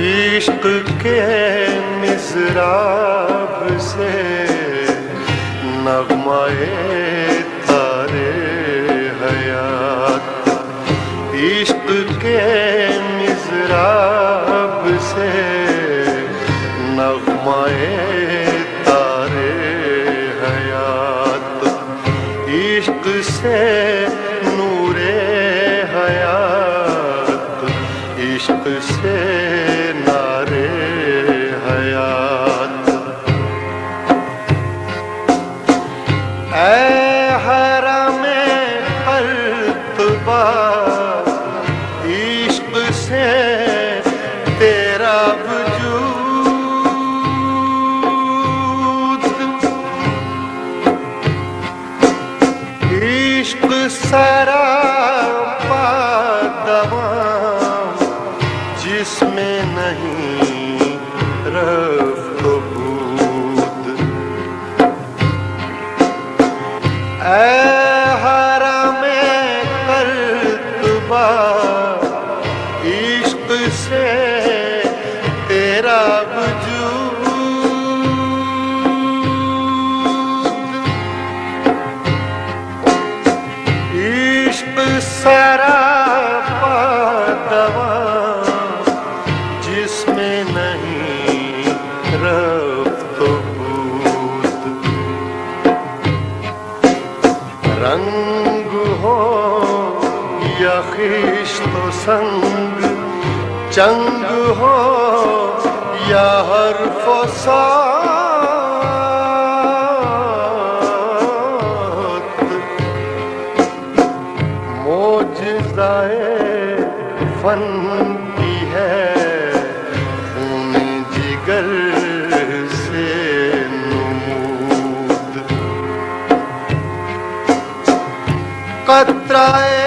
इश्क के मिज़राब से नग़्मा-ए तारे हयात, इश्क के मिज़राब से नग़्मा-ए तारे हयात, इश्क से नूरे हयात, इश्क से नारे हयात। ऐ हरमे अल्तबा, इश्क से तेरा वजूद, इश्क सरापा दवाम जिसमें नहीं रफ़्त बूद। ऐ हरमे अल्तबा, इश्क से तेरा वजूद, इश्क सरापा दवाम जिसमें नहीं रफ़्त बूद। रंग हो या खिश्त संग, चंग हो या हर्फ सात, मोजज़ाए फन की है खूने जिगर से नमूद। कतराए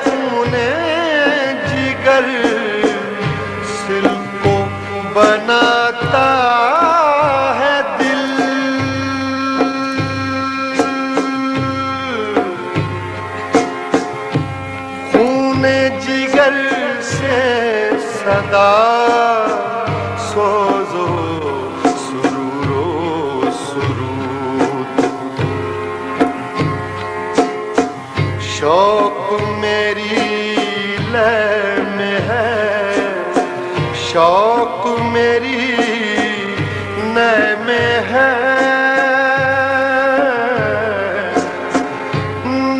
खूने जिगर सिल को बनाता है दिल, खूने जिगर से सदा सोजो सुरूरो सुरूद। शौक मेरी लय में है, शौक मेरी नय में है,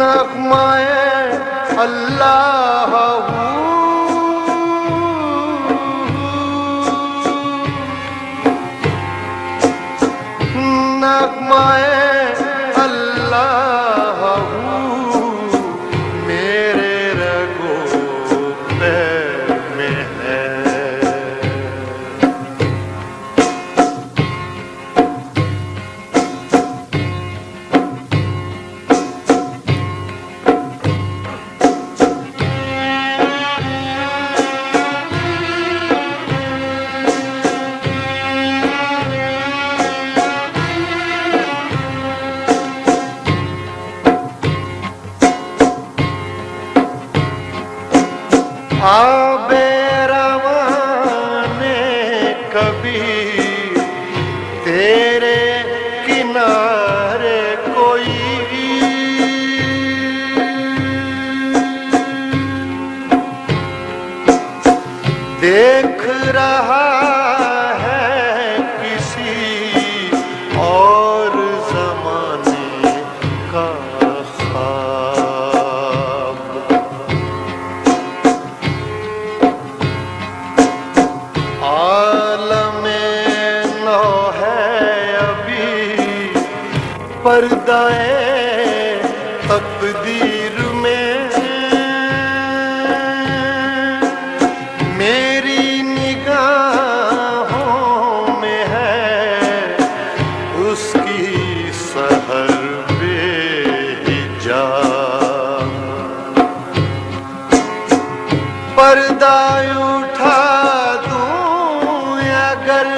नग़्मा-ए अल्लाह नग़्मा-ए अल्लाह मेरे रगो पे में है। आबे रवाने कभी तेरे किनारे कोई, देख रहा है किसी और ज़माने का ख्वाब। आलमे नौ है अभी पर्दाए तकदीर में, मेरी निगाहों में है उसकी सहर बेहिजाब। पर्दा उठा अगर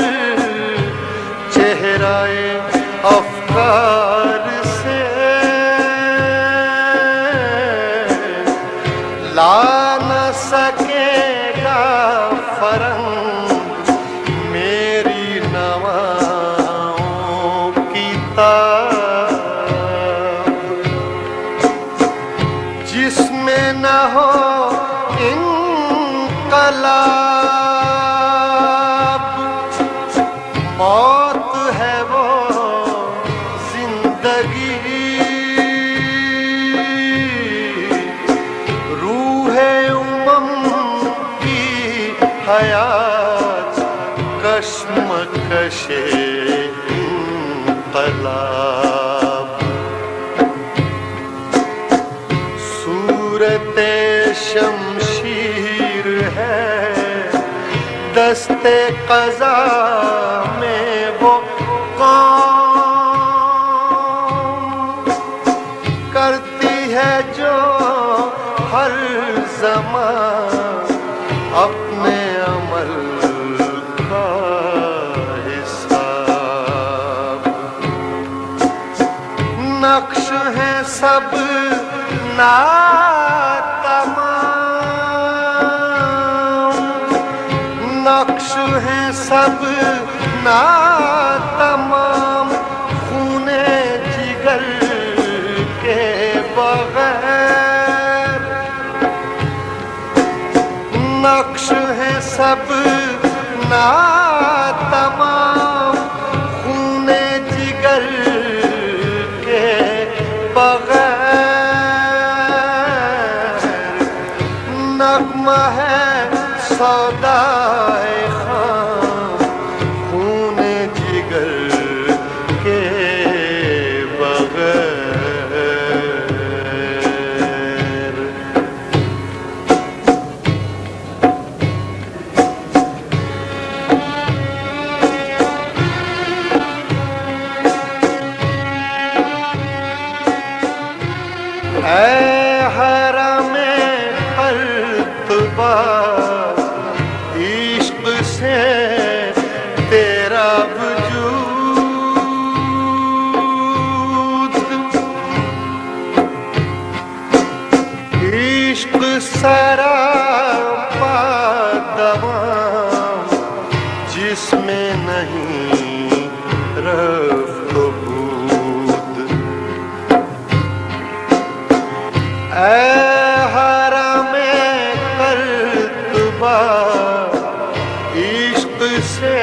चेहराए अफ़कार से, चश्मकशे इंक़लाब, सूरते शमशीर है दस्ते क़ज़ा में वो कौम, करती है जो हर ज़मान अपने अमल का हिसाब। नक्श है सब नातमाम, नक्श है सब नातमाम, खूने जिगर के बगैर। नक्श है सब नातमाम, खूने जिगर के बगैर। नग़्मा है सौदाए ख़ाम, खूने जिगर के बगैर। ऐ हरमे क़ल्तबा, इश्क़ से तेरा वजूद, इश्क़ सरापा दवाम, जिसमें नहीं रफ़्त बूद। ऐ हरमे क़ल्तबा, इश्क़ से